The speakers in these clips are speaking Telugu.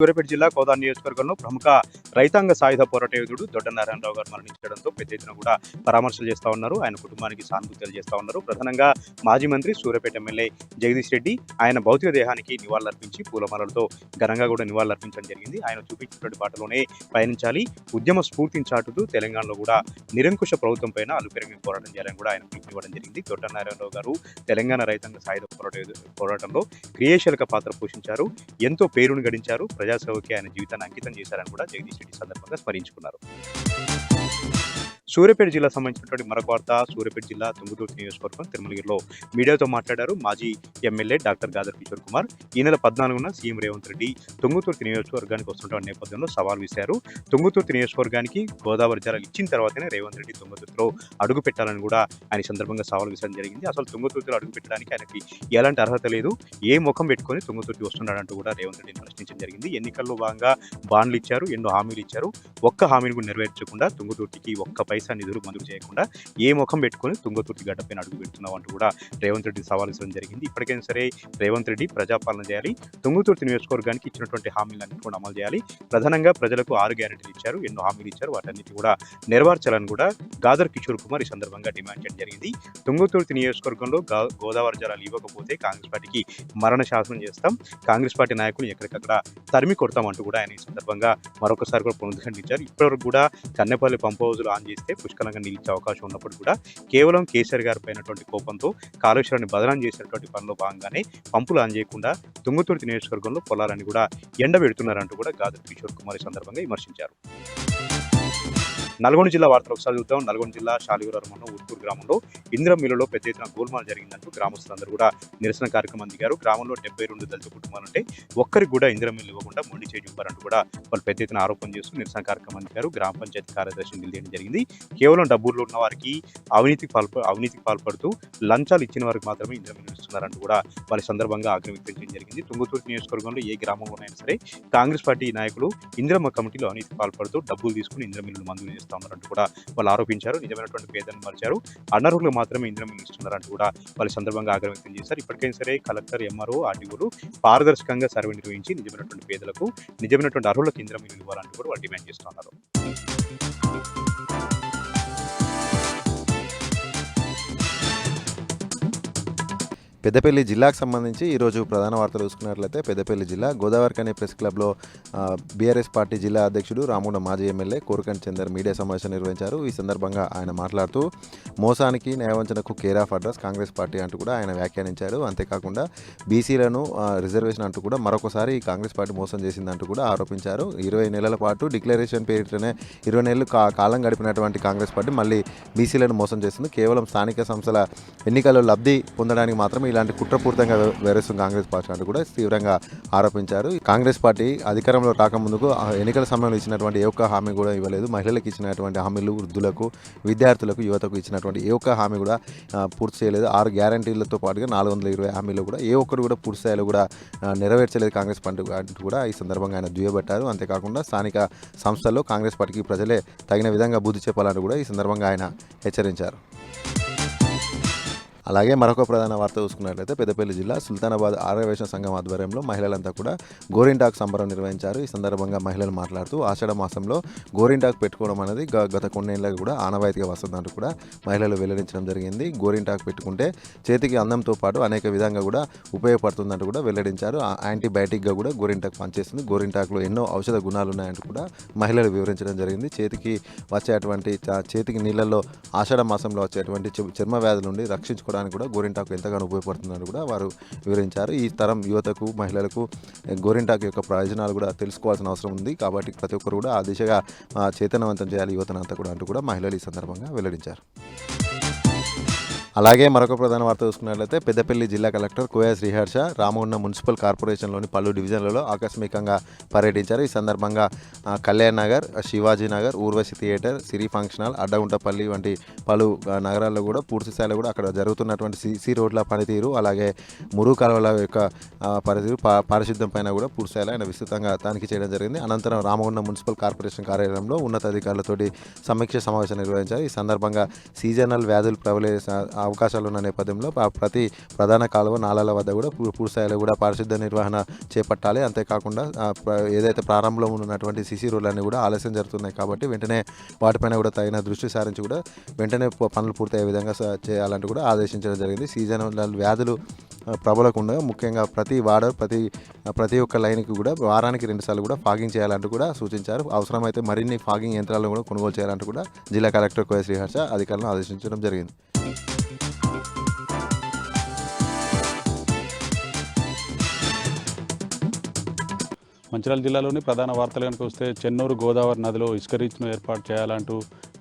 సూర్యాపేట జిల్లా కోదాడ నియోజకవర్గంలో ప్రముఖ రైతాంగ సాయుధ పోరాట యోధుడు దొడ్డ నారాయణరావు గారు మరణించడంతో పెద్ద ఎత్తున కూడా పరామర్శలు చేస్తా ఉన్నారు. ఆయన కుటుంబానికి సానుభూతి తెలియజేస్తా ఉన్నారు. ప్రధానంగా మాజీ మంత్రి సూర్యాపేట ఎమ్మెల్యే జగదీష్ రెడ్డి ఆయన భౌతిక దేహానికి నివాళులర్పించి పూలమాలలతో ఘనంగా కూడా నివాళులర్పించడం జరిగింది. ఆయన చూపించినటువంటి బాటలోనే పయనించాలి, ఉద్యమ స్ఫూర్తిని చాటుతూ తెలంగాణలో కూడా నిరంకుశ ప్రభుత్వం పైన అలుపెరగని పోరాటం చేయాలని కూడా ఆయన పిలుపునివ్వడం జరిగింది. దొడ్డ నారాయణరావు గారు తెలంగాణ రైతాంగ సాయుధ పోరాటంలో క్రియాశీలక పాత్ర పోషించారు, ఎంతో పేరును గడించారు, ప్రజాసేవకి ఆయన జీవితాన్ని అంకితం చేశారని కూడా జగదీష్ రెడ్డి సందర్భంగా స్మరించుకున్నారు. సూర్యాపేట జిల్లా సంబంధించినటువంటి మరొక వార్త. సూర్యాపేట జిల్లా తుంగతుర్తి నియోజకవర్గం తిరుమలగిరిలో మీడియాతో మాట్లాడారు మాజీ ఎమ్మెల్యే డాక్టర్ గాదర్ కిషోర్ కుమార్. ఈ నెల 14న సీఎం రేవంత్ రెడ్డి తుంగతుర్తి నియోజకవర్గానికి వస్తున్న నేపథ్యంలో సవాల్ విసిరారు. తుంగతుర్తి నియోజకవర్గానికి గోదావరి జలాలు ఇచ్చిన తర్వాతనే రేవంత్ రెడ్డి తుంగతుర్తిలో అడుగు పెట్టాలని కూడా ఆయన సందర్భంగా సవాల్ విసరడం జరిగింది. అసలు తుంగతుర్తిలో అడుగు పెట్టడానికి ఆయనకి ఎలాంటి అర్హత లేదు, ఏ ముఖం పెట్టుకొని తుంగతుర్తి వస్తున్నాడంటూ కూడా రేవంత్ రెడ్డిని ప్రశ్నించడం జరిగింది. ఎన్నికల్లో భాగంగా బాండ్లు ఇచ్చారు, ఎన్నో హామీలు ఇచ్చారు, ఒక్క హామీని కూడా నెరవేర్చకుండా తుంగతుర్తికి ఒక్క పైసా నిధులు మంజూరు చేయకుండా ఏ ముఖం పెట్టుకొని తుంగతుర్తి గడ్డపైన అడుగు పెడుతున్నావు అంటూ కూడా రేవంత్ రెడ్డి సవాల్ ఇవ్వడం జరిగింది. ఇప్పటికైనా సరే రేవంత్ రెడ్డి ప్రజాపాలన చేయాలి, తుంగతుర్తి నియోజకవర్గానికి ఇచ్చినటువంటి హామీలన్నింటి కూడా అమలు చేయాలి. ప్రధానంగా ప్రజలకు 6 గ్యారెంటీలు ఇచ్చారు, ఎన్నో హామీలు ఇచ్చారు, వాటన్నిటి కూడా నెరవేర్చాలని కూడా గాదర్ కిషోర్ కుమార్ ఈ సందర్భంగా డిమాండ్ చేయడం జరిగింది. తుంగతుర్తి నియోజకవర్గంలో గోదావరి జలాలు ఇవ్వకపోతే కాంగ్రెస్ పార్టీకి మరణ శాసనం చేస్తాం, కాంగ్రెస్ పార్టీ నాయకులు ఎక్కడికక్కడ తరిమి కొడతామంటూ కూడా ఆయన ఈ సందర్భంగా మరొకసారి కూడా పునరుద్ధరించారు. ఇప్పటివరకు కూడా కన్నెపల్లి పంప్ హౌజులు ఆన్ చేస్తే పుష్కలంగా నిలిచే అవకాశం ఉన్నప్పుడు కూడా కేవలం కేసీఆర్ గారి పైనటువంటి కోపంతో కాళేశ్వరాన్ని బదనాం చేసినటువంటి పనిలో భాగంగానే పంపులు ఆన్ చేయకుండా తుంగతుర్తి నియోజకవర్గంలో పొలాలని కూడా ఎండబెడుతున్నారంటూ కూడా గాదర్ కిషోర్ కుమార్ సందర్భంగా విమర్శించారు. నల్గొండ జిల్లా వార్తలు ఒకసారి చూద్దాం. నల్గొండ జిల్లా షాలిగురారు మండలం ఉట్కూరు గ్రామంలో ఇందిరం మిల్లులో పెద్ద ఎత్తున గోల్మాల్ జరిగిందంటూ గ్రామస్తులందరూ కూడా నిరసన కార్యక్రమం దిగారు. గ్రామంలో 72 దళిత కుటుంబాలుంటే ఒక్కరికి కూడా ఇందిరం మిల్లు ఇవ్వకుండా మొండి చేయి చూపారంటూ కూడా వాళ్ళు పెద్ద ఎత్తున ఆరోపణ చేస్తూ నిరసన కార్యక్రమం దిగారు. గ్రామ పంచాయతీ కార్యదర్శిని నిలదీయడం జరిగింది. కేవలం డబ్బుల్లో ఉన్న వారికి అవినీతికి పాల్పడుతూ లంచాలు ఇచ్చిన వారికి మాత్రమే ఇందిరం మిల్లు ఇస్తున్నారంటూ కూడా వాళ్ళ సందర్భంగా ఆగ్రహం వ్యక్తం చేయడం జరిగింది. తుంగతుర్తి నియోజకవర్గంలో ఏ గ్రామంలోనైనా సరే కాంగ్రెస్ పార్టీ నాయకులు ఇందిరమ్మ కమిటీలో అవినీతికి పాల్పడుతూ డబ్బులు తీసుకుని ఇందిరం మిల్లు మంజూరు చేస్తున్నారు అంటూ కూడా వాళ్ళు ఆరోపించారు. నిజమైనటువంటి పేదలను మరిచారు, అనర్హులు మాత్రమే ఇందిరం మిల్లు ఇస్తున్నారంటూ కూడా వాళ్ళ సందర్భంగా ఆగ్రహం వ్యక్తం చేశారు. ఇప్పటికైనా సరే కలెక్టర్, ఎంఆర్ఓ, ఆర్డీఓలు పారదర్శకంగా సర్వే నిర్వహించి నిజమైనటువంటి పేదలకు, నిజమైనటువంటి అర్హులకు ఇందిరం మిల్లు ఇవ్వాలంటూ కూడా వాళ్ళు డిమాండ్ చేస్తున్నారు. పెద్దపల్లి జిల్లాకు సంబంధించి ఈరోజు ప్రధాన వార్తలు చూసుకున్నట్లయితే పెద్దపల్లి జిల్లా గోదావరికని ప్రెస్ క్లబ్లో బీఆర్ఎస్ పార్టీ జిల్లా అధ్యక్షుడు రామగుండం మాజీ ఎమ్మెల్యే కోరకంటి చందర్ మీడియా సమావేశం నిర్వహించారు. ఈ సందర్భంగా ఆయన మాట్లాడుతూ మోసానికి, న్యాయవంచనకు care of address Congress party అంటూ కూడా ఆయన వ్యాఖ్యానించారు. అంతేకాకుండా బీసీలను రిజర్వేషన్ అంటూ కూడా మరొకసారి కాంగ్రెస్ పార్టీ మోసం చేసిందంటూ కూడా ఆరోపించారు. 20 నెలల పాటు డిక్లరేషన్ పేరిటనే 20 నెలలు కాలం గడిపినటువంటి కాంగ్రెస్ పార్టీ మళ్ళీ బీసీలను మోసం చేస్తుంది. కేవలం స్థానిక సంస్థల ఎన్నికల్లో లబ్ధి పొందడానికి మాత్రమే ఇలాంటి కుట్రపూరితంగా వ్యవహరిస్తుంది కాంగ్రెస్ పార్టీ అంటూ కూడా తీవ్రంగా ఆరోపించారు. కాంగ్రెస్ పార్టీ అధికారంలో రాకముందుకు ఎన్నికల సమయంలో ఇచ్చినటువంటి ఏ ఒక్క హామీ కూడా ఇవ్వలేదు. మహిళలకు ఇచ్చినటువంటి హామీలు, వృద్ధులకు, విద్యార్థులకు, యువతకు ఇచ్చినటువంటి ఏ ఒక్క హామీ కూడా పూర్తి చేయలేదు. 6 గ్యారంటీలతో పాటుగా 420 హామీలు కూడా ఏ ఒక్కరు కూడా పూర్తి స్థాయిలో కూడా నెరవేర్చలేదు కాంగ్రెస్ పార్టీ అంటూ కూడా ఈ సందర్భంగా ఆయన దుయ్యబట్టారు. అంతేకాకుండా స్థానిక సంస్థల్లో కాంగ్రెస్ పార్టీకి ప్రజలే తగిన విధంగా బుద్ధి చెప్పాలంటూ కూడా ఈ సందర్భంగా ఆయన హెచ్చరించారు. అలాగే మరొక ప్రధాన వార్త చూసుకున్నట్లయితే పెద్దపల్లి జిల్లా సుల్తానాబాద్ ఆర్యవైశ్య సంఘం ఆధ్వర్యంలో మహిళలంతా కూడా గోరింటాకు సంబరం నిర్వహించారు. ఈ సందర్భంగా మహిళలు మాట్లాడుతూ ఆషాఢ మాసంలో గోరింటాకు పెట్టుకోవడం అనేది గత కొన్నేళ్ళకి కూడా ఆనవాయితీగా వస్తుందంటూ కూడా మహిళలు వెల్లడించడం జరిగింది. గోరింటాకు పెట్టుకుంటే చేతికి అందంతో పాటు అనేక విధంగా కూడా ఉపయోగపడుతుందంటూ కూడా వెల్లడించారు. యాంటీబయాటిక్గా కూడా గోరింటాకు పనిచేస్తుంది. గోరింటాకులో ఎన్నో ఔషధ గుణాలు ఉన్నాయంటూ కూడా మహిళలు వివరించడం జరిగింది. చేతికి నీళ్ళల్లో ఆషాఢ మాసంలో వచ్చేటువంటి చర్మ వ్యాధుల నుండి రక్షించుకోవడానికి కూడా గోరింటాకు ఎంతగానో ఉపయోగపడుతుందని కూడా వారు వివరించారు. ఈ తరం యువతకు, మహిళలకు గోరింటాకు యొక్క ప్రయోజనాలు కూడా తెలుసుకోవాల్సిన అవసరం ఉంది. కాబట్టి ప్రతి ఒక్కరు కూడా ఆ దిశగా చైతన్యవంతం చేయాలి యువతనంతా కూడా అంటూ కూడా మహిళలు ఈ సందర్భంగా వెల్లడించారు. అలాగే మరొక ప్రధాన వార్త చూసుకున్నట్లయితే పెద్దపల్లి జిల్లా కలెక్టర్ కోయా శ్రీహర్ష రామగుండం మున్సిపల్ కార్పొరేషన్లోని పలు డివిజన్లలో ఆకస్మికంగా పర్యటించారు. ఈ సందర్భంగా కళ్యాణ్ నగర్, శివాజీ నగర్, ఊర్వశి థియేటర్, సిరి ఫంక్షన్ హాల్, అడ్డగుంటపల్లి వంటి పలు నగరాల్లో కూడా పూర్తి స్థాయిలో కూడా అక్కడ జరుగుతున్నటువంటి సీసీ రోడ్ల పనితీరు, అలాగే మురుగు కాలువల యొక్క పనితీరు, పారిశుద్ధ్యం పైన కూడా పూర్తి స్థాయిలో ఆయన విస్తృతంగా తనిఖీ చేయడం జరిగింది. అనంతరం రామగుండం మున్సిపల్ కార్పొరేషన్ కార్యాలయంలో ఉన్నతాధికారులతోటి సమీక్ష సమావేశం నిర్వహించారు. ఈ సందర్భంగా సీజనల్ వ్యాధులు అవకాశాలు ఉన్న నేపథ్యంలో ప్రతి ప్రధాన కాలువ నాలాల వద్ద కూడా పూర్తి స్థాయిలో కూడా పారిశుద్ధ నిర్వహణ చేపట్టాలి. అంతేకాకుండా ఏదైతే ప్రారంభంలో ఉన్నటువంటి సిసి రోడ్లన్నీ కూడా ఆలస్యం జరుగుతున్నాయి కాబట్టి వెంటనే వాటిపైన కూడా తగిన దృష్టి సారించి కూడా వెంటనే పనులు పూర్తయ్యే విధంగా చేయాలంటూ కూడా ఆదేశించడం జరిగింది. సీజనల్ వ్యాధులు ప్రబలకుండా ముఖ్యంగా ప్రతి ఒక్క లైన్కి కూడా వారానికి 2 సార్లు కూడా ఫాగింగ్ చేయాలంటూ కూడా సూచించారు. అవసరమైతే మరిన్ని ఫాగింగ్ యంత్రాలను కూడా కొనుగోలు చేయాలంటూ కూడా జిల్లా కలెక్టర్ కోయ శ్రీహర్ష అధికారులను ఆదేశించడం జరిగింది. మంచిర్యాల జిల్లాలోని ప్రధాన వార్తలు కనుక వస్తే చెన్నూరు గోదావరి నదిలో ఇసుక రీచ్ను ఏర్పాటు చేయాలంటూ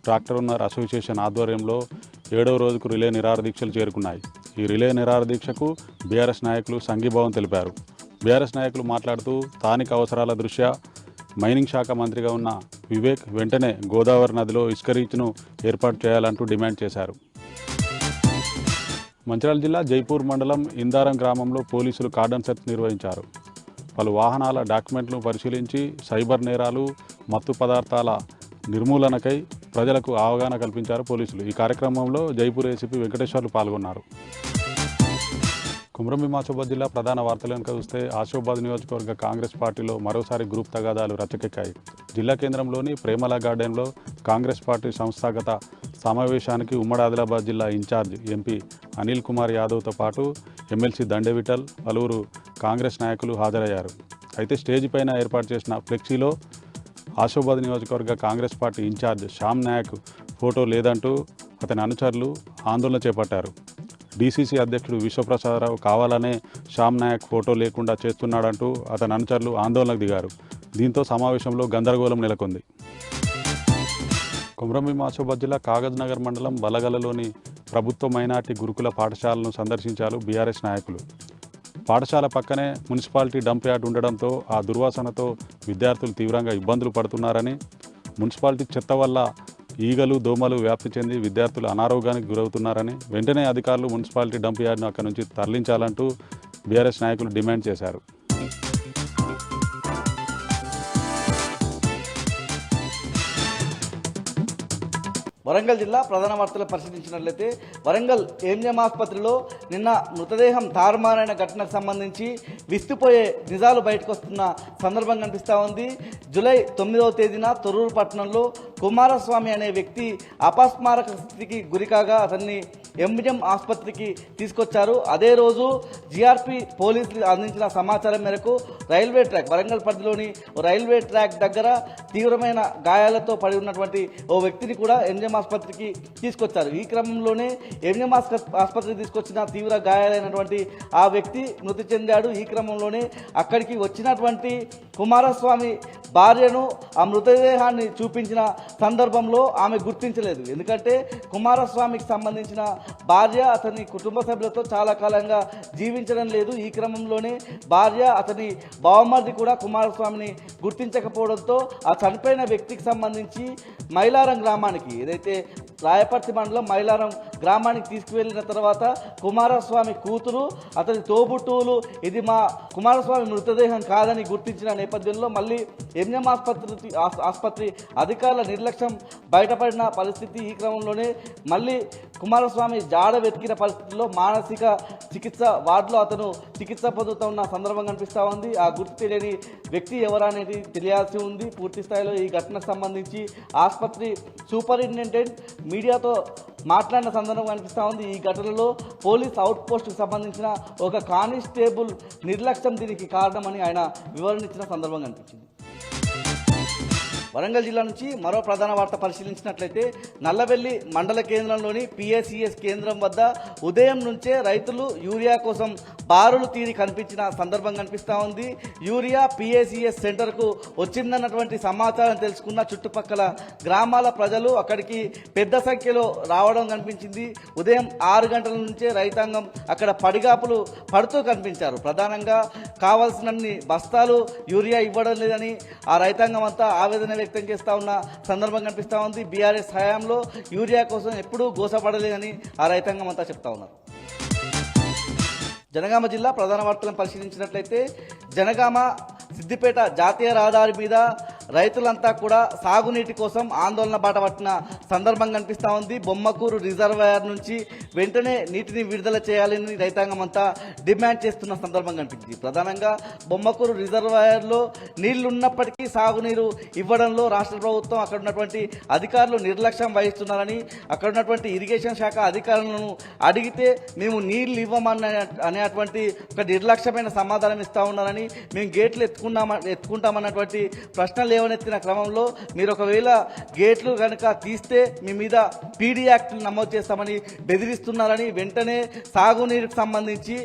ట్రాక్టర్ ఓనర్ అసోసియేషన్ ఆధ్వర్యంలో 7వ రోజుకు రిలే నిరాహారదీక్షలు చేరుకున్నాయి. ఈ రిలే నిరాహారదీక్షకు బీఆర్ఎస్ నాయకులు సంఘీభావం తెలిపారు. బీఆర్ఎస్ నాయకులు మాట్లాడుతూ స్థానిక అవసరాల దృష్ట్యా మైనింగ్ శాఖ మంత్రిగా ఉన్న వివేక్ వెంటనే గోదావరి నదిలో ఇసుక రీచ్ను ఏర్పాటు చేయాలంటూ డిమాండ్ చేశారు. మంచిర్యాల జిల్లా జైపూర్ మండలం ఇందారం గ్రామంలో పోలీసులు కార్డన్ సెర్చ్ నిర్వహించారు. పలు వాహనాల డాక్యుమెంట్లను పరిశీలించి సైబర్ నేరాలు, మత్తు పదార్థాల నిర్మూలనకై ప్రజలకు అవగాహన కల్పించారు పోలీసులు. ఈ కార్యక్రమంలో జైపూర్ ఏసీపీ వెంకటేశ్వర్లు పాల్గొన్నారు. కుమ్రంభీం ఆసిఫాబాద్ జిల్లా ప్రధాన వార్తలు కనుక చూస్తే ఆసిఫాబాద్ నియోజకవర్గ కాంగ్రెస్ పార్టీలో మరోసారి గ్రూప్ తగాదాలు రచ్చకెక్కాయి. జిల్లా కేంద్రంలోని ప్రేమల గార్డెన్లో కాంగ్రెస్ పార్టీ సంస్థాగత సమావేశానికి ఉమ్మడి ఆదిలాబాద్ జిల్లా ఇన్ఛార్జ్ ఎంపీ అనిల్ కుమార్ యాదవ్తో పాటు ఎమ్మెల్సీ దండే విఠల్, పలువురు కాంగ్రెస్ నాయకులు హాజరయ్యారు. అయితే స్టేజ్ పైన ఏర్పాటు చేసిన ఫ్లెక్సీలో ఆసిఫాబాద్ నియోజకవర్గ Congress party incharge Shyam Nayak photo లేదంటూ అతని అనుచరులు ఆందోళన చేపట్టారు. డీసీసీ అధ్యక్షుడు విశ్వప్రసాదరావు కావాలనే శ్యామ్ నాయక్ ఫోటో లేకుండా చేస్తున్నాడంటూ అతని అనుచరులు ఆందోళనకు దిగారు. దీంతో సమావేశంలో గందరగోళం నెలకొంది. కుమ్రంభీం ఆసిఫాబాద్ జిల్లా కాగజ్ నగర్ మండలం బలగలలోని ప్రభుత్వ మైనార్టీ గురుకుల పాఠశాలను సందర్శించారు బీఆర్ఎస్ నాయకులు. పాఠశాల పక్కనే మున్సిపాలిటీ డంప్ యార్డ్ ఉండడంతో ఆ దుర్వాసనతో విద్యార్థులు తీవ్రంగా ఇబ్బందులు పడుతున్నారని, మున్సిపాలిటీ చెత్త వల్ల ఈగలు, దోమలు వ్యాప్తి చెంది విద్యార్థులు అనారోగ్యానికి గురవుతున్నారని, వెంటనే అధికారులు మున్సిపాలిటీ డంప్ యార్డ్ను అక్కడి నుంచి తరలించాలంటూ బీఆర్ఎస్ నాయకులు డిమాండ్ చేశారు. వరంగల్ జిల్లా ప్రధాన వార్తలు పరిశీలించినట్లయితే వరంగల్ ఏఎంజెం ఆసుపత్రిలో నిన్న మృతదేహం తారుమారైన ఘటనకు సంబంధించి విస్తుపోయే నిజాలు బయటకు వస్తున్న సందర్భం కనిపిస్తూ ఉంది. జూలై 9వ తేదీన తొర్రూరు పట్టణంలో కుమారస్వామి అనే వ్యక్తి అపస్మారక స్థితికి గురికాగా అతన్ని ఎంజెం ఆసుపత్రికి తీసుకొచ్చారు. అదే రోజు జీఆర్పీ పోలీసులు అందించిన సమాచారం మేరకు రైల్వే ట్రాక్, వరంగల్ పరిధిలోని రైల్వే ట్రాక్ దగ్గర తీవ్రమైన గాయాలతో పడి ఉన్నటువంటి ఓ వ్యక్తిని కూడా ఎంజెం ఆసుపత్రికి తీసుకొచ్చారు. ఈ క్రమంలోనే ఎంజెం ఆసుపత్రికి తీసుకొచ్చిన తీవ్ర గాయాలైనటువంటి ఆ వ్యక్తి మృతి చెందాడు. ఈ క్రమంలోనే అక్కడికి వచ్చినటువంటి కుమారస్వామి భార్యను ఆ మృతదేహాన్ని చూపించిన సందర్భంలో ఆమె గుర్తించలేదు. ఎందుకంటే కుమారస్వామికి సంబంధించిన భార్య అతని కుటుంబ సభ్యులతో చాలా కాలంగా జీవించడం లేదు. ఈ క్రమంలోనే భార్య అతని బావమరిది కూడా కుమారస్వామిని గుర్తించకపోవడంతో ఆ చనిపోయిన వ్యక్తికి సంబంధించి మైలారం గ్రామానికి, ఏదైతే రాయపర్తి మండలం మైలారం గ్రామానికి తీసుకువెళ్ళిన తర్వాత కుమారస్వామి కూతురు, అతని తోబుట్టువులు ఇది మా కుమారస్వామి మృతదేహం కాదని గుర్తించిన నేపథ్యంలో మళ్ళీ ఎంజెం ఆసుపత్రి అధికారుల నిర్లక్ష్యం బయటపడిన పరిస్థితి. ఈ క్రమంలోనే మళ్ళీ కుమారస్వామి జాడ వెతికిన పరిస్థితుల్లో మానసిక చికిత్స వార్డులో అతను చికిత్స పొందుతున్న సందర్భం కనిపిస్తూ ఉంది. ఆ గుర్తు తెలియని వ్యక్తి ఎవరనేది తెలియాల్సి ఉంది. పూర్తి స్థాయిలో ఈ ఘటనకు సంబంధించి ఆసుపత్రి సూపరింటెండెంట్ మీడియాతో మాట్లాడిన సందర్భం కనిపిస్తూ ఉంది. ఈ ఘటనలో పోలీస్ అవుట్ పోస్ట్కు సంబంధించిన ఒక కానిస్టేబుల్ నిర్లక్ష్యం దీనికి కారణమని ఆయన వివరణ ఇచ్చిన సందర్భం కనిపించింది. వరంగల్ జిల్లా నుంచి మరో ప్రధాన వార్త పరిశీలించినట్లయితే నల్లవెల్లి మండల కేంద్రంలోని పిఎస్సిఎస్ కేంద్రం వద్ద ఉదయం నుంచే రైతులు యూరియా కోసం బారులు తీరి కనిపించిన సందర్భం కనిపిస్తూ ఉంది. యూరియా పిఎస్సిఎస్ సెంటర్కు వచ్చిందన్నటువంటి సమాచారం తెలుసుకున్న చుట్టుపక్కల గ్రామాల ప్రజలు అక్కడికి పెద్ద సంఖ్యలో రావడం కనిపించింది. ఉదయం 6 గంటల నుంచే రైతాంగం అక్కడ పడిగాపులు పడుతూ కనిపించారు. ప్రధానంగా కావాల్సినన్ని బస్తాలు యూరియా ఇవ్వడం లేదని ఆ రైతాంగం అంతా ఆవేదన వ్యక్తం చేస్తూ ఉన్న సందర్భం కనిపిస్తూ ఉంది. బీఆర్ఎస్ హయాంలో యూరియా కోసం ఎప్పుడూ గోసపడలేదని ఆ రైతాంగం అంతా చెప్తా ఉన్నారు. జనగామ జిల్లా ప్రధాన వార్తలను పరిశీలించినట్లయితే జనగామ సిద్దిపేట జాతీయ రహదారి మీద రైతులంతా కూడా సాగునీటి కోసం ఆందోళన బాట పట్టిన సందర్భం కనిపిస్తూ ఉంది. బొమ్మకూరు రిజర్వాయర్ నుంచి వెంటనే నీటిని విడుదల చేయాలని రైతాంగం అంతా డిమాండ్ చేస్తున్న సందర్భం కనిపించింది. ప్రధానంగా బొమ్మకూరు రిజర్వాయర్లో నీళ్లున్నప్పటికీ సాగునీరు ఇవ్వడంలో రాష్ట్ర ప్రభుత్వం అక్కడ ఉన్నటువంటి అధికారులు నిర్లక్ష్యం వహిస్తున్నారని, అక్కడ ఉన్నటువంటి ఇరిగేషన్ శాఖ అధికారులను అడిగితే మేము నీళ్లు ఇవ్వమని అనేటువంటి ఒక నిర్లక్ష్యమైన సమాధానం ఇస్తా ఉన్నారని, మేము గేట్లు ఎత్తుకుంటామన్నటువంటి ప్రశ్నలు లేవనెత్తిన క్రమంలో మీరు ఒకవేళ గేట్లు కనుక తీస్తే మీ మీద పీడీ యాక్ట్ నమోదు చేస్తామని బెదిరిస్తున్నారని, వెంటనే సాగునీరుకు సంబంధించి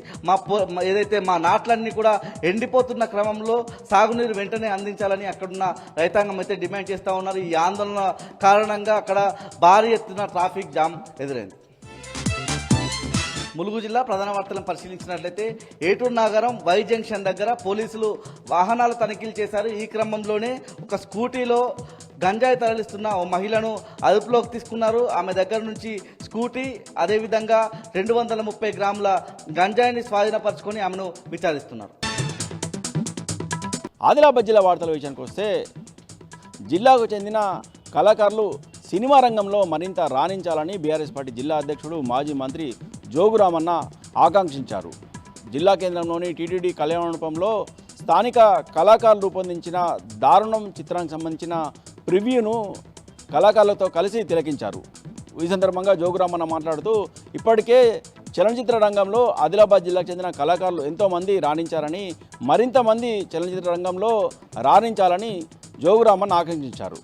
ఏదైతే మా నాట్లన్నీ కూడా ఎండిపోతున్న క్రమంలో సాగునీరు వెంటనే అందించాలని అక్కడున్న రైతాంగం అయితే డిమాండ్ చేస్తూ ఉన్నారు. ఈ ఆందోళన కారణంగా అక్కడ భారీ ఎత్తున ట్రాఫిక్ జామ్ ఎదురైంది. ములుగు జిల్లా ప్రధాన వార్తలను పరిశీలించినట్లయితే ఏటూరు నగరం వై జంక్షన్ దగ్గర పోలీసులు వాహనాలు తనిఖీలు చేశారు. ఈ క్రమంలోనే ఒక స్కూటీలో గంజాయి తరలిస్తున్న ఓ మహిళను అదుపులోకి తీసుకున్నారు. ఆమె దగ్గర నుంచి స్కూటీ అదేవిధంగా 230 గ్రాముల గంజాయిని స్వాధీనపరుచుకొని ఆమెను విచారిస్తున్నారు. ఆదిలాబాద్ జిల్లా వార్తల విషయానికి వస్తే జిల్లాకు చెందిన కళాకారులు సినిమా రంగంలో మరింత రాణించాలని బీఆర్ఎస్ పార్టీ జిల్లా అధ్యక్షుడు మాజీ మంత్రి జోగురామన్న ఆకాంక్షించారు. జిల్లా కేంద్రంలోని టీటీడీ కళ్యాణ మండపంలో స్థానిక కళాకారులు రూపొందించిన దారుణం చిత్రానికి సంబంధించిన ప్రివ్యూను కళాకారులతో కలిసి తిలకించారు. ఈ సందర్భంగా జోగురామన్న మాట్లాడుతూ ఇప్పటికే చలనచిత్ర రంగంలో ఆదిలాబాద్ జిల్లాకు చెందిన కళాకారులు ఎంతోమంది రాణించారని, మరింత మంది చలనచిత్ర రంగంలో రాణించాలని జోగురామన్న ఆకాంక్షించారు.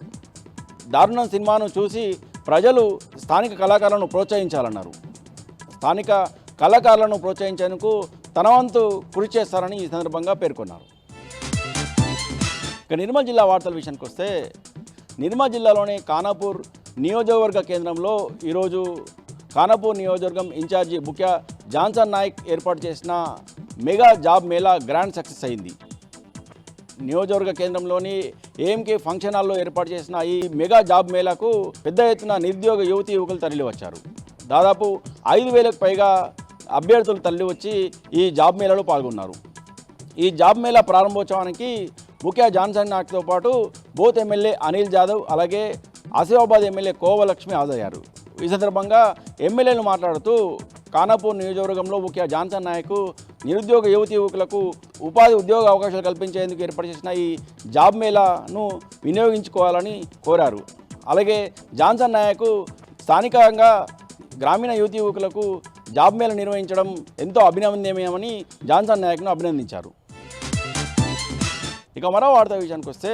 దారుణం సినిమాను చూసి ప్రజలు స్థానిక కళాకారులను ప్రోత్సహించాలన్నారు. స్థానిక కళాకారులను ప్రోత్సహించేందుకు తన వంతు కృషి చేస్తారని ఈ సందర్భంగా పేర్కొన్నారు. ఇక నిర్మల్ జిల్లా వార్తల విషయానికి వస్తే నిర్మల్ జిల్లాలోని ఖానాపూర్ నియోజకవర్గ కేంద్రంలో ఈరోజు ఖానాపూర్ నియోజకవర్గం ఇన్ఛార్జి బుక్యా జాన్సన్ నాయక్ ఏర్పాటు చేసిన mega job Mela grand success అయింది. నియోజకవర్గ కేంద్రంలోని ఏఎంకే ఫంక్షన్ హాల్లో ఏర్పాటు చేసిన ఈ మెగా జాబ్ మేళాకు పెద్ద ఎత్తున నిరుద్యోగ యువతీ యువకులు తరలివచ్చారు. దాదాపు 5,000కు పైగా అభ్యర్థులు తరలివచ్చి ఈ జాబ్ మేళాలో పాల్గొన్నారు. ఈ జాబ్ మేళా ప్రారంభోత్సవానికి బుక్యా జాన్సన్ నాయక్తో పాటు బోత్ ఎమ్మెల్యే అనిల్ జాదవ్ అలాగే ఆసిఫాబాద్ ఎమ్మెల్యే కోవలక్ష్మి హాజరయ్యారు. ఈ సందర్భంగా ఎమ్మెల్యేలు మాట్లాడుతూ ఖానాపూర్ నియోజకవర్గంలో బుక్యా జాన్సన్ నాయక్ నిరుద్యోగ యువతీ యువకులకు ఉపాధి ఉద్యోగ అవకాశాలు కల్పించేందుకు ఏర్పాటు చేసిన ఈ జాబ్ మేళాను వినియోగించుకోవాలని కోరారు. అలాగే జాన్సన్ నాయక్ స్థానికంగా గ్రామీణ యువతీ యువకులకు జాబ్ మేళా నిర్వహించడం ఎంతో అభినందనీయమని జాన్సన్ నాయక్ను అభినందించారు. ఇక మరో వార్త విషయానికి వస్తే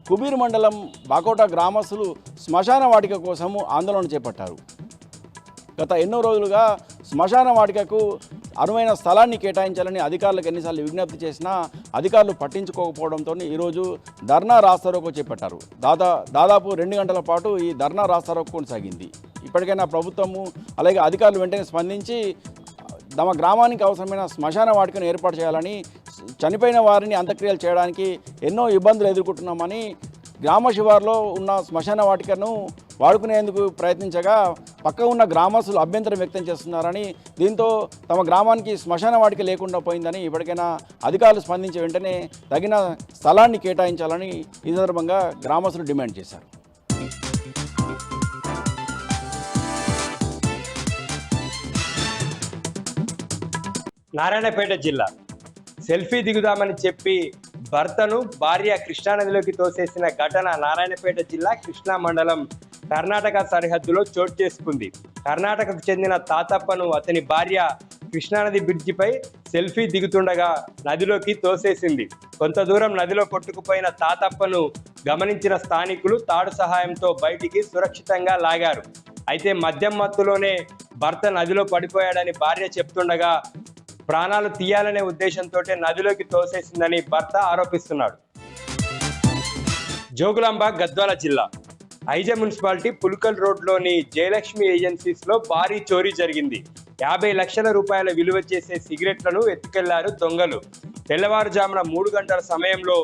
కుబీర్ మండలం బాకోట గ్రామస్తులు శ్మశాన వాటిక కోసము ఆందోళన చేపట్టారు. గత ఎన్నో రోజులుగా శ్మశాన వాటికకు అనువైన స్థలాన్ని కేటాయించాలని అధికారులకు ఎన్నిసార్లు విజ్ఞప్తి చేసినా అధికారులు పట్టించుకోకపోవడంతో ఈరోజు ధర్నా రాస్తారోకో చేపట్టారు. దాదాపు 2 గంటల పాటు ఈ ధర్నా రాస్తారోకో కొనసాగింది. ఇప్పటికైనా ప్రభుత్వము అలాగే అధికారులు వెంటనే స్పందించి తమ గ్రామానికి అవసరమైన శ్మశాన వాటికను ఏర్పాటు చేయాలని, చనిపోయిన వారిని అంత్యక్రియలు చేయడానికి ఎన్నో ఇబ్బందులు ఎదుర్కొంటున్నామని గ్రామ శివారులో ఉన్న శ్మశాన వాటికను వాడుకునేందుకు ప్రయత్నించగా పక్క ఉన్న గ్రామస్తులు అభ్యంతరం వ్యక్తం చేస్తున్నారని, దీంతో తమ గ్రామానికి శ్మశాన వాటిక లేకుండా పోయిందని ఇప్పటికైనా అధికారులు స్పందించి వెంటనే తగిన స్థలాన్ని కేటాయించాలని ఈ సందర్భంగా గ్రామస్తులు డిమాండ్ చేశారు. నారాయణపేట జిల్లా సెల్ఫీ దిగుదామని చెప్పి భర్తను భార్య కృష్ణానదిలోకి తోసేసిన ఘటన నారాయణపేట జిల్లా కృష్ణా మండలం కర్ణాటక సరిహద్దులో చోటు చేసుకుంది. కర్ణాటకకు చెందిన తాతప్పను అతని భార్య కృష్ణానది బ్రిడ్జిపై సెల్ఫీ దిగుతుండగా నదిలోకి తోసేసింది. కొంత దూరం నదిలో కొట్టుకుపోయిన తాతప్పను గమనించిన స్థానికులు తాడు సహాయంతో బయటికి సురక్షితంగా లాగారు. అయితే మద్యం మత్తులోనే భర్త నదిలో పడిపోయాడని భార్య చెప్తుండగా ప్రాణాలు తీయాలనే ఉద్దేశంతో నదిలోకి తోసేసిందని భర్త ఆరోపిస్తున్నాడు. జోగులాంబ గద్వాల జిల్లా ఐజ మున్సిపాలిటీ పుల్కల్ రోడ్లోని జయలక్ష్మి ఏజెన్సీస్లో భారీ చోరీ జరిగింది. 50 లక్షల రూపాయల విలువ చేసే సిగరెట్లను ఎత్తుకెళ్లారు దొంగలు. తెల్లవారుజామున 3 గంటల సమయంలో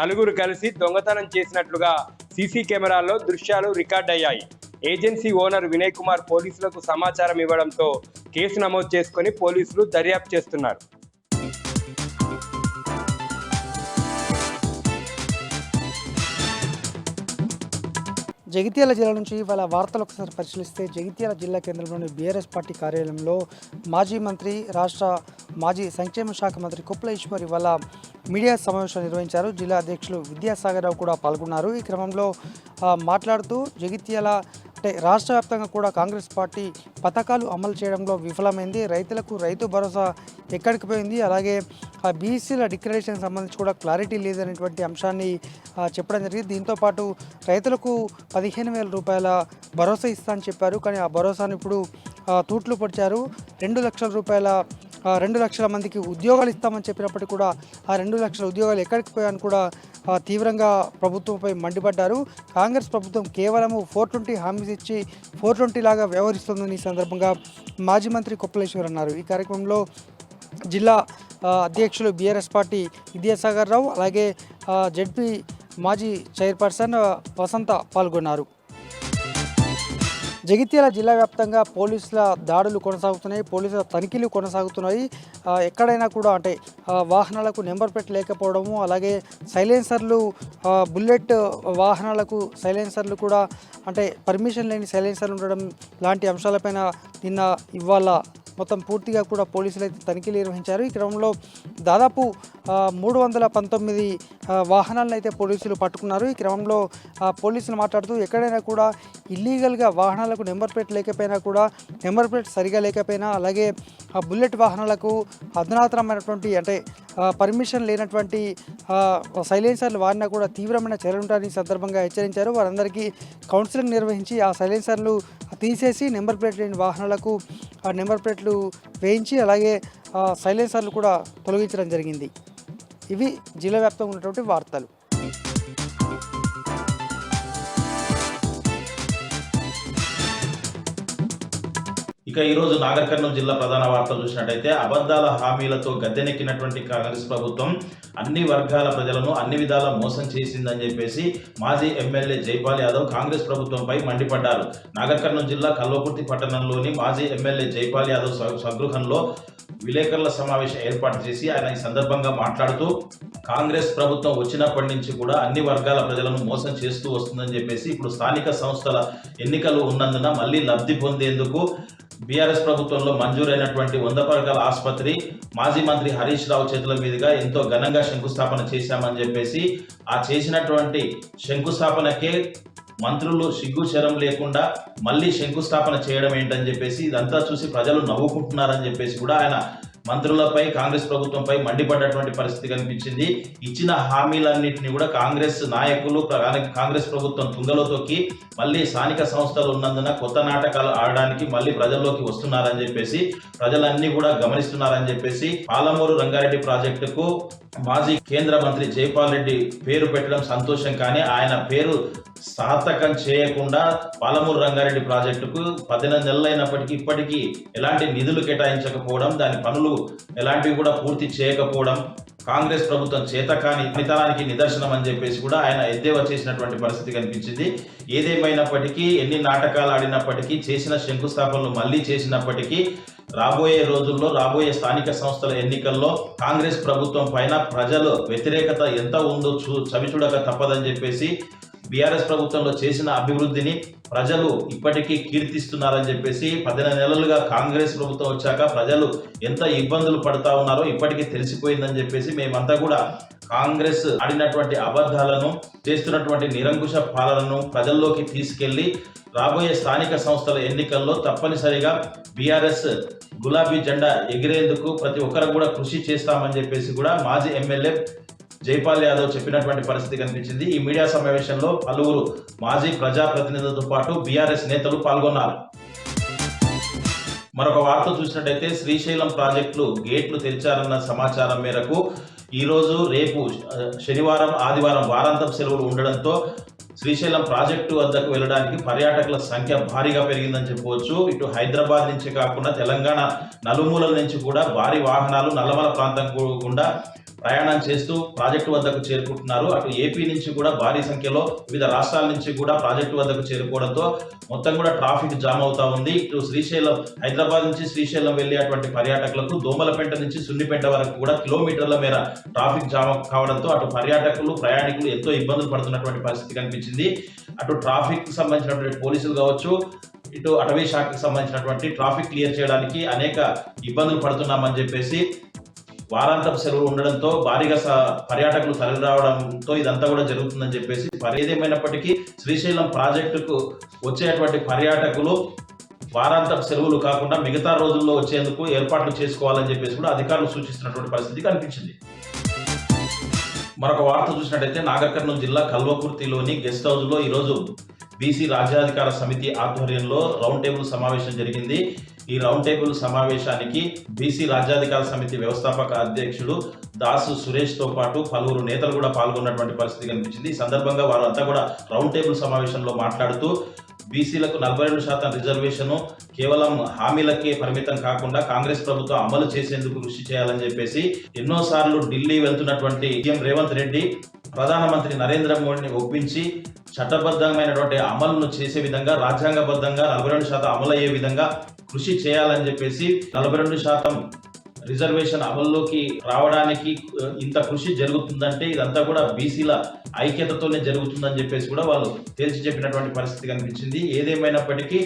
నలుగురు కలిసి దొంగతనం చేసినట్లుగా సీసీ కెమెరాల్లో దృశ్యాలు రికార్డయ్యాయి. ఏజెన్సీ ఓనర్ వినయ్ కుమార్ పోలీసులకు సమాచారం ఇవ్వడంతో కేసు నమోదు చేసుకుని పోలీసులు దర్యాప్తు చేస్తున్నారు. జగిత్యాల జిల్లా నుంచి ఇవాళ వార్తలు ఒకసారి పరిశీలిస్తే జగిత్యాల జిల్లా కేంద్రంలోని బీఆర్ఎస్ పార్టీ కార్యాలయంలో మాజీ మంత్రి రాష్ట్ర మాజీ సంక్షేమ శాఖ మంత్రి కొప్పుల ఈశ్వర్ ఇవాళ మీడియా సమావేశం నిర్వహించారు. జిల్లా అధ్యక్షులు విద్యాసాగర్ రావు కూడా పాల్గొన్నారు. ఈ క్రమంలో మాట్లాడుతూ జగిత్యాల అంటే రాష్ట్ర వ్యాప్తంగా కూడా కాంగ్రెస్ పార్టీ పథకాలు అమలు చేయడంలో విఫలమైంది. రైతులకు రైతు భరోసా ఎక్కడికి పోయింది, అలాగే బీసీల డిక్లరేషన్ సంబంధించి కూడా క్లారిటీ లేదనేటువంటి అంశాన్ని చెప్పడం జరిగింది. దీంతోపాటు రైతులకు 15,000 రూపాయల భరోసా ఇస్తా అని చెప్పారు. కానీ ఆ భరోసాను ఇప్పుడు తూట్లు పొడిచారు. 2 లక్షల రూపాయల 2 లక్షల మందికి ఉద్యోగాలు ఇస్తామని చెప్పినప్పటికీ కూడా ఆ 2 లక్షల ఉద్యోగాలు ఎక్కడికి పోయాయని కూడా తీవ్రంగా ప్రభుత్వంపై మండిపడ్డారు. కాంగ్రెస్ ప్రభుత్వం కేవలం 420 హామీస్ ఇచ్చి 420 లాగా వ్యవహరిస్తుందని ఈ సందర్భంగా మాజీ మంత్రి కొప్పులేశ్వర్ అన్నారు. ఈ కార్యక్రమంలో జిల్లా అధ్యక్షులు బీఆర్ఎస్ పార్టీ విద్యాసాగర్ రావు, అలాగే జెడ్పీ మాజీ చైర్పర్సన్ వసంత పాల్గొన్నారు. జగిత్యాల జిల్లా వ్యాప్తంగా పోలీసుల దాడులు కొనసాగుతున్నాయి, పోలీసుల తనిఖీలు కొనసాగుతున్నాయి. ఎక్కడైనా కూడా అంటే వాహనాలకు నెంబర్ ప్లేట్ లేకపోవడము, అలాగే సైలెన్సర్లు బుల్లెట్ వాహనాలకు సైలెన్సర్లు కూడా అంటే పర్మిషన్ లేని సైలెన్సర్లు ఉండడం లాంటి అంశాలపైన ఇవాళ మొత్తం పూర్తిగా కూడా పోలీసులు అయితే తనిఖీలు నిర్వహించారు. ఈ క్రమంలో దాదాపు 319 వాహనాలను అయితే పోలీసులు పట్టుకున్నారు. ఈ క్రమంలో పోలీసులు మాట్లాడుతూ ఎక్కడైనా కూడా ఇల్లీగల్గా వాహనాలకు నెంబర్ ప్లేట్ లేకపోయినా కూడా నెంబర్ ప్లేట్ సరిగా లేకపోయినా, అలాగే బుల్లెట్ వాహనాలకు అధునాతనమైనటువంటి అంటే పర్మిషన్ లేనటువంటి సైలెన్సర్లు వాడినా కూడా తీవ్రమైన చర్యలు ఉంటాయని సందర్భంగా హెచ్చరించారు. వారందరికీ కౌన్సిలింగ్ నిర్వహించి ఆ సైలెన్సర్లు తీసేసి నెంబర్ ప్లేట్ లేని వాహనాలకు నెంబర్ ప్లేట్లు వేయించి అలాగే సైలెన్సర్లు కూడా తొలగించడం జరిగింది. ఇవి జిల్లా వ్యాప్తంగా ఉన్నటువంటి వార్తలు. ఇక ఈరోజు నాగర్ కర్నూలు జిల్లా ప్రధాన వార్తలు చూసినట్టయితే అబద్ధాల హామీలతో గద్దెనెక్కినటువంటి కాంగ్రెస్ ప్రభుత్వం అన్ని వర్గాల ప్రజలను అన్ని విధాలా మోసం చేసిందని చెప్పేసి మాజీ ఎమ్మెల్యే జైపాల్ యాదవ్ కాంగ్రెస్ ప్రభుత్వంపై మండిపడ్డారు. నాగర్ కర్నూలు జిల్లా కల్వకుర్తి పట్టణంలోని మాజీ ఎమ్మెల్యే జైపాల్ యాదవ్ స్వగృహంలో విలేకరుల సమావేశం ఏర్పాటు చేసి ఆయన ఈ సందర్భంగా మాట్లాడుతూ కాంగ్రెస్ ప్రభుత్వం వచ్చినప్పటి నుంచి కూడా అన్ని వర్గాల ప్రజలను మోసం చేస్తూ వస్తుందని చెప్పేసి ఇప్పుడు స్థానిక సంస్థల ఎన్నికలు ఉన్నందున మళ్ళీ లబ్ధి పొందేందుకు బీఆర్ఎస్ ప్రభుత్వంలో మంజూరైనటువంటి 100 పడకల ఆసుపత్రి మాజీ మంత్రి హరీష్ రావు చేతుల మీదుగా ఎంతో ఘనంగా శంకుస్థాపన చేశామని చెప్పేసి ఆ చేసినటువంటి శంకుస్థాపనకే మంత్రులు సిగ్గుచరం లేకుండా మళ్ళీ శంకుస్థాపన చేయడం ఏంటని చెప్పేసి ఇదంతా చూసి ప్రజలు నవ్వుకుంటున్నారని చెప్పేసి కూడా ఆయన మంత్రులపై కాంగ్రెస్ ప్రభుత్వంపై మండిపడ్డటువంటి పరిస్థితి కనిపించింది. ఇచ్చిన హామీలన్నింటినీ కూడా కాంగ్రెస్ నాయకులు కాంగ్రెస్ ప్రభుత్వం తుంగలో తొక్కి మళ్ళీ స్థానిక సంస్థలు ఉన్నందున కొత్త నాటకాలు ఆడడానికి మళ్ళీ ప్రజల్లోకి వస్తున్నారని చెప్పేసి ప్రజలన్నీ కూడా గమనిస్తున్నారని చెప్పేసి పాలమూరు రంగారెడ్డి ప్రాజెక్టుకు మాజీ కేంద్ర మంత్రి జైపాల్ రెడ్డి పేరు పెట్టడం సంతోషం, కానీ ఆయన పేరు సార్థకం చేయకుండా పాలమూరు రంగారెడ్డి ప్రాజెక్టుకు 18 నెలలు అయినప్పటికీ ఇప్పటికీ ఎలాంటి నిధులు కేటాయించకపోవడం, దాని పనులు ఎలాంటివి కూడా పూర్తి చేయకపోవడం కాంగ్రెస్ ప్రభుత్వం చేతకాని పనితనానికి నిదర్శనం అని చెప్పేసి కూడా ఆయన ఎద్దేవా చేసినటువంటి పరిస్థితి కనిపించింది. ఏదేమైనప్పటికీ ఎన్ని నాటకాలు ఆడినప్పటికీ చేసిన శంకుస్థాపనలు మళ్ళీ చేసినప్పటికీ రాబోయే రోజుల్లో రాబోయే స్థానిక సంస్థల ఎన్నికల్లో కాంగ్రెస్ ప్రభుత్వం పైన ప్రజల వ్యతిరేకత ఎంత ఉందో చవిచూడక తప్పదని చెప్పేసి బీఆర్ఎస్ ప్రభుత్వంలో చేసిన అభివృద్ధిని ప్రజలు ఇప్పటికీ కీర్తిస్తున్నారని చెప్పేసి 18 నెలలుగా కాంగ్రెస్ ప్రభుత్వం వచ్చాక ప్రజలు ఎంత ఇబ్బందులు పడతా ఉన్నారో ఇప్పటికీ తెలిసిపోయిందని చెప్పేసి మేమంతా కూడా కాంగ్రెస్ ఆడినటువంటి అబద్ధాలను చేస్తున్నటువంటి నిరంకుశ పాలనను ప్రజల్లోకి తీసుకెళ్లి రాబోయే స్థానిక సంస్థల ఎన్నికల్లో తప్పనిసరిగా బీఆర్ఎస్ గులాబీ జెండా ఎగిరేందుకు ప్రతి ఒక్కరు కూడా కృషి చేస్తామని చెప్పేసి కూడా మాజీ ఎమ్మెల్యే జైపాల్ యాదవ్ చెప్పినటువంటి పరిస్థితి కనిపించింది. ఈ మీడియా సమావేశంలో పలువురు మాజీ ప్రజాప్రతినిధులతో పాటు బీఆర్ఎస్ నేతలు పాల్గొన్నారు. మరొక వార్త చూసినట్టయితే శ్రీశైలం ప్రాజెక్టులు గేట్లు తెరిచారన్న సమాచారం మేరకు ఈరోజు రేపు శనివారం ఆదివారం వారాంతం సెలవులు ఉండడంతో శ్రీశైలం ప్రాజెక్టు వద్దకు వెళ్ళడానికి పర్యాటకుల సంఖ్య భారీగా పెరిగిందని చెప్పవచ్చు. ఇటు హైదరాబాద్ నుంచి కాకుండా తెలంగాణ నలుమూలల నుంచి కూడా భారీ వాహనాలు నల్లమల ప్రాంతం గుండా ప్రయాణం చేస్తూ ప్రాజెక్టు వద్దకు చేరుకుంటున్నారు. అటు ఏపీ నుంచి కూడా భారీ సంఖ్యలో వివిధ రాష్ట్రాల నుంచి కూడా ప్రాజెక్టు వద్దకు చేరుకోవడంతో మొత్తం కూడా ట్రాఫిక్ జామ్ అవుతా ఉంది. ఇటు శ్రీశైలం, హైదరాబాద్ నుంచి శ్రీశైలం వెళ్ళేటువంటి పర్యాటకులకు దోమలపేట నుంచి సున్నిపేట వరకు కూడా కిలోమీటర్ల మేర ట్రాఫిక్ జామ్ కావడంతో అటు పర్యాటకులు, ప్రయాణికులు ఎంతో ఇబ్బందులు పడుతున్నటువంటి పరిస్థితి కనిపించింది. అటు ట్రాఫిక్ సంబంధించినటువంటి పోలీసులు కావచ్చు, ఇటు అటవీ శాఖకు సంబంధించినటువంటి ట్రాఫిక్ క్లియర్ చేయడానికి అనేక ఇబ్బందులు పడుతున్నామని చెప్పేసి వారాంతపు సెలవులు ఉండడంతో భారీగా పర్యాటకులు తరలి రావడంతో ఇదంతా కూడా జరుగుతుందని చెప్పేసి ఏదేమైనప్పటికీ శ్రీశైలం ప్రాజెక్టుకు వచ్చేటువంటి పర్యాటకులు వారాంతపు సెలవులు కాకుండా మిగతా రోజుల్లో వచ్చేందుకు ఏర్పాట్లు చేసుకోవాలని చెప్పేసి కూడా అధికారులు సూచిస్తున్నటువంటి పరిస్థితి కనిపించింది. మరొక వార్త చూసినట్టయితే నాగర్ కర్నూలు జిల్లా కల్వకుర్తిలోని గెస్ట్ హౌస్లో ఈరోజు బీసీ రాజ్యాధికార సమితి ఆధ్వర్యంలో రౌండ్ టేబుల్ సమావేశం జరిగింది. ఈ రౌండ్ టేబుల్ సమావేశానికి బీసీ రాజ్యాధికార సమితి వ్యవస్థాపక అధ్యక్షుడు దాసు సురేష్ తో పాటు పలువురు నేతలు కూడా పాల్గొన్నటువంటి పరిస్థితి కనిపించింది. ఈ సందర్భంగా వారు అంతా కూడా రౌండ్ టేబుల్ సమావేశంలో మాట్లాడుతూ బీసీలకు 42% రిజర్వేషన్ కేవలం హామీలకే పరిమితం కాకుండా కాంగ్రెస్ ప్రభుత్వం అమలు చేసేందుకు కృషి చేయాలని చెప్పేసి ఎన్నోసార్లు ఢిల్లీ వెళ్తున్నటువంటి సీఎం రేవంత్ రెడ్డి ప్రధానమంత్రి నరేంద్ర మోడీని ఒప్పించి చట్టబద్ధమైనటువంటి అమలును చేసే విధంగా, రాజ్యాంగబద్ధంగా 42% అమలు అయ్యే విధంగా కృషి చేయాలని చెప్పేసి 42% రిజర్వేషన్ అమల్లోకి రావడానికి ఇంత కృషి జరుగుతుందంటే ఇదంతా కూడా బీసీల ఐక్యతతోనే జరుగుతుందని చెప్పేసి కూడా వాళ్ళు తేల్చి చెప్పినటువంటి పరిస్థితి కనిపించింది. ఏదేమైనప్పటికీ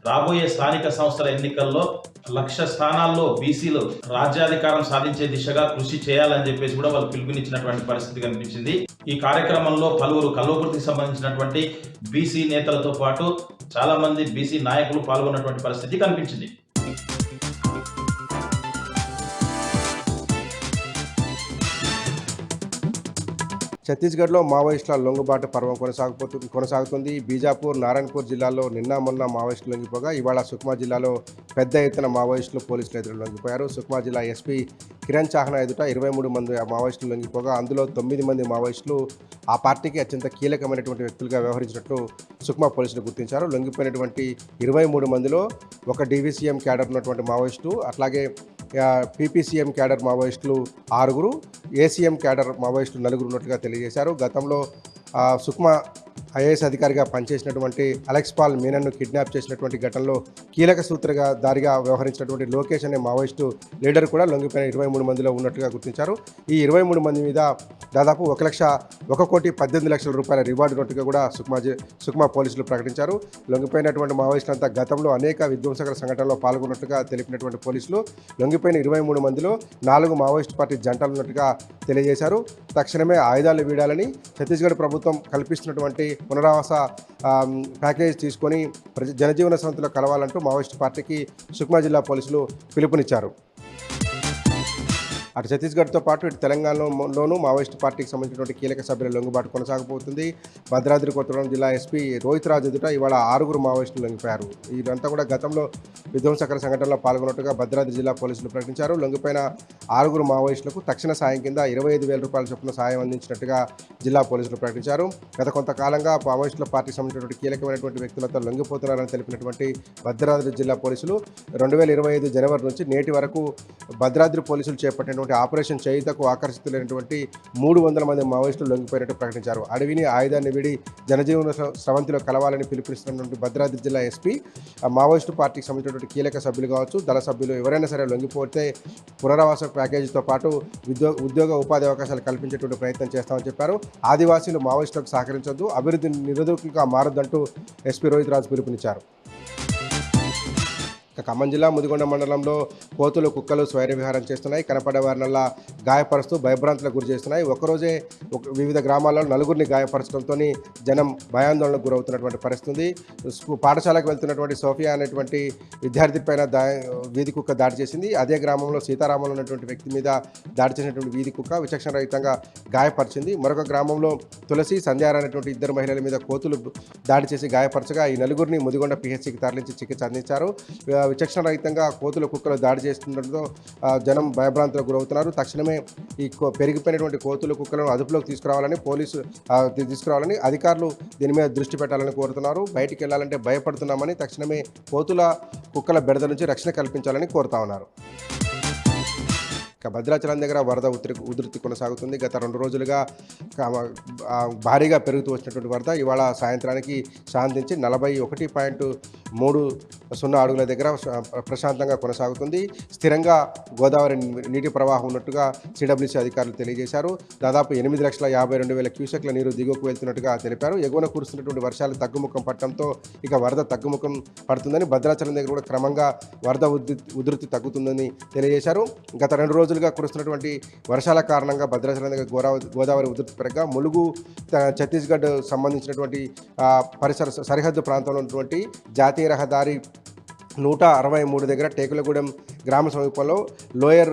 రాబోయే స్థానిక సంస్థల ఎన్నికల్లో 1,00,000 స్థానాల్లో బీసీలు రాజ్యాధికారం సాధించే దిశగా కృషి చేయాలని చెప్పేసి కూడా వాళ్ళు పిలుపునిచ్చినటువంటి పరిస్థితి కనిపించింది. ఈ కార్యక్రమంలో పలువురు కల్వకుర్తికి సంబంధించినటువంటి బీసీ నేతలతో పాటు చాలా మంది బీసీ నాయకులు పాల్గొన్నటువంటి పరిస్థితి కనిపించింది. ఛత్తీస్గఢ్లో మావోయిస్టుల లొంగుబాటు పర్వం కొనసాగుతుంది. బీజాపూర్, నారాయణపూర్ జిల్లాల్లో నిన్న మొన్న మావోయిస్టులు లొంగిపోగా ఇవాళ సుక్మా జిల్లాలో పెద్ద ఎత్తున మావోయిస్టులు పోలీసులు ఎదురు లొంగిపోయారు. సుక్మా జిల్లా ఎస్పీ కిరణ్ చాహ్నా ఎదుట 23 మంది మావోయిస్టులు లొంగిపోగా అందులో 9 మంది మావోయిస్టులు ఆ పార్టీకి అత్యంత కీలకమైనటువంటి వ్యక్తులుగా వ్యవహరించినట్లు సుక్మా పోలీసులు గుర్తించారు. లొంగిపోయినటువంటి 23 మందిలో ఒక డీవీసీఎం క్యాడర్ ఉన్నటువంటి మావోయిస్టు, అట్లాగే పీపీసీఎం క్యాడర్ మావోయిస్టులు 6, ఏసీఎం క్యాడర్ మావోయిస్టులు 4 ఉన్నట్టుగా తెలియజేశారు. గతంలో సుక్మా ఐఏఎస్ అధికారిగా పనిచేసినటువంటి అలెక్స్ పాల్ మీనన్ను కిడ్నాప్ చేసినటువంటి ఘటనలో కీలక సూత్రధారిగా వ్యవహరించినటువంటి లోకేష్ అనే మావోయిస్టు లీడర్ కూడా లొంగిపోయిన 23 మందిలో ఉన్నట్టుగా గుర్తించారు. ఈ 23 మంది మీద దాదాపు 1,18,00,000 రూపాయల రివార్డు ఉన్నట్టుగా కూడా సుక్మా పోలీసులు ప్రకటించారు. లొంగిపోయినటువంటి మావోయిస్టులంతా గతంలో అనేక విధ్వంసకర సంఘటనలో పాల్గొన్నట్టుగా తెలిపినటువంటి పోలీసులు లొంగిపోయిన 23 మందిలో 4 మావోయిస్టు పార్టీ జంటలు ఉన్నట్టుగా తెలియజేశారు. తక్షణమే ఆయుధాలు వీడాలని ఛత్తీస్గఢ్ ప్రభుత్వం కల్పిస్తున్నటువంటి పునరావాస ప్యాకేజ్ తీసుకొని జనజీవన సంస్థలో కలవాలంటూ మావోయిస్టు పార్టీకి సుక్మా జిల్లా పోలీసులు పిలుపునిచ్చారు. అటు ఛత్తీస్గఢ్తో పాటు ఇటు తెలంగాణలోనూ మావోయిస్టు పార్టీకి సంబంధించినటువంటి కీలక సభ్యుల లొంగుబాటు కొనసాగబోతుంది. భద్రాద్రి కొత్తగూడెం జిల్లా ఎస్పీ రోహిత్ రాజ్ ఎదుట ఇవాళ 6 మావోయిస్టులు లొంగిపోయారు. వీరంతా కూడా గతంలో విధ్వంసకర సంఘటనలో పాల్గొన్నట్టుగా భద్రాద్రి జిల్లా పోలీసులు ప్రకటించారు. లొంగిపోయిన 6 మావోయిస్టులకు తక్షణ సాయం కింద 25,000 రూపాయల చొప్పున సాయం అందించినట్టుగా జిల్లా పోలీసులు ప్రకటించారు. గత కొంతకాలంగా మావోయిస్టుల పార్టీకి సంబంధించినటువంటి కీలకమైనటువంటి వ్యక్తులతో లొంగిపోతున్నారని తెలిపినటువంటి భద్రాద్రి జిల్లా పోలీసులు 2025 జనవరి నుంచి నేటి వరకు భద్రాద్రి పోలీసులు చేపట్టిన ఆపరేషన్ చేయుతకు ఆకర్షితులైనటువంటి 300 మంది మావోయిస్టులు లొంగిపోయినట్టు ప్రకటించారు. అడవిని ఆయుధాన్ని విడి జనజీవన స్రవంతిలో కలవాలని పిలుపునిస్తున్నటువంటి భద్రాద్రి జిల్లా ఎస్పీ మావోయిస్టు పార్టీకి సంబంధించినటువంటి కీలక సభ్యులు కావచ్చు, దళ సభ్యులు ఎవరైనా సరే లొంగిపోతే పునరావాస ప్యాకేజీతో పాటు ఉద్యోగ ఉపాధి అవకాశాలు కల్పించేటువంటి ప్రయత్నం చేస్తామని చెప్పారు. ఆదివాసీలు మావోయిస్టులకు సహకరించొద్దు, అభివృద్ధి నిరోధకులుగా మారొద్దంటూ ఎస్పీ రోహిత్ రాజ్ పిలుపునిచ్చారు. ఖమ్మం జిల్లా ముదిగొండ మండలంలో కోతులు, కుక్కలు స్వైర విహారం చేస్తున్నాయి. కనపడే వారినల్లా గాయపరుస్తూ భయభ్రాంతులకు గురి చేస్తున్నాయి. ఒకరోజే వివిధ గ్రామాల్లో 4గురిని గాయపరచడంతో జనం భయాందోళనకు గురవుతున్నటువంటి పరిస్థితి. పాఠశాలకు వెళ్తున్నటువంటి సోఫియా అనేటువంటి విద్యార్థి పైన వీధి కుక్క దాడి చేసింది. అదే గ్రామంలో సీతారామంలో ఉన్నటువంటి వ్యక్తి మీద దాడి చేసినటువంటి వీధి కుక్క విచక్షణ రహితంగా గాయపరిచింది. మరొక గ్రామంలో తులసి, సంధ్యార అనేటువంటి 2 మహిళల మీద కోతులు దాడి చేసి గాయపరచగా ఈ 4గురిని ముదిగొండ పిహెచ్సికి తరలించి చికిత్స అందించారు. విచక్షణ రహితంగా కోతులు, కుక్కలు దాడి చేస్తుండటంతో జనం భయభ్రాంతులకు గురవుతున్నారు. తక్షణమే ఈ పెరిగిపోయినటువంటి కోతులు, కుక్కలను అదుపులోకి తీసుకురావాలని అధికారులు దీని మీద దృష్టి పెట్టాలని కోరుతున్నారు. బయటికి వెళ్లాలంటే భయపడుతున్నామని తక్షణమే కోతుల, కుక్కల బెడద నుంచి రక్షణ కల్పించాలని కోరుతా ఉన్నారు. ఇక భద్రాచలం దగ్గర వరద ఉధృతి కొనసాగుతుంది. గత 2 రోజులుగా భారీగా పెరుగుతూ వచ్చినటువంటి వరద ఇవాళ సాయంత్రానికి శాంతించి 41.30 అడుగుల దగ్గర ప్రశాంతంగా కొనసాగుతుంది. స్థిరంగా గోదావరి నీటి ప్రవాహం ఉన్నట్టుగా సిడబ్ల్యూసీ అధికారులు తెలియజేశారు. దాదాపు 8,52,000 క్యూసెక్ల నీరు దిగువకు వెళ్తున్నట్టుగా తెలిపారు. ఎగువన కురుస్తున్నటువంటి వర్షాలు తగ్గుముఖం పట్టడంతో ఇక వరద తగ్గుముఖం పడుతుందని, భద్రాచలం దగ్గర కూడా క్రమంగా వరద ఉధృతి తగ్గుతుందని తెలియజేశారు. గత 2 రోజులుగా కురుస్తున్నటువంటి వర్షాల కారణంగా భద్రాచలం దగ్గర గోదావరి ఉధృతి పెరగగా ములుగు ఛత్తీస్గఢ్ సంబంధించినటువంటి పరిసర సరిహద్దు ప్రాంతంలో ఉన్నటువంటి జాతీయ రహదారి 163 దగ్గర టేకులగూడెం గ్రామ సమీపంలో లోయర్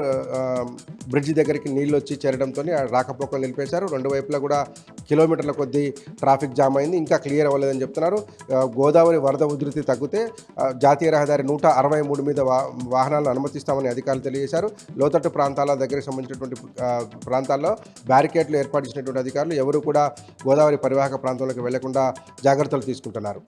బ్రిడ్జి దగ్గరికి నీళ్ళు వచ్చి చేరడంతో రాకపోకలు నిలిపేశారు. 2 వైపులా కూడా కిలోమీటర్ల కొద్దీ ట్రాఫిక్ జామ్ అయింది. ఇంకా క్లియర్ అవ్వలేదని చెప్తున్నారు. గోదావరి వరద ఉధృతి తగ్గితే జాతీయ రహదారి 163 మీద వాహనాలను అనుమతిస్తామని అధికారులు తెలియజేశారు. లోతట్టు ప్రాంతాల దగ్గరకు సంబంధించినటువంటి ప్రాంతాల్లో బ్యారికేడ్లు ఏర్పాటు చేసినటువంటి అధికారులు ఎవరు కూడా గోదావరి పరివాహక ప్రాంతంలోకి వెళ్లకుండా జాగ్రత్తలు తీసుకుంటున్నారు.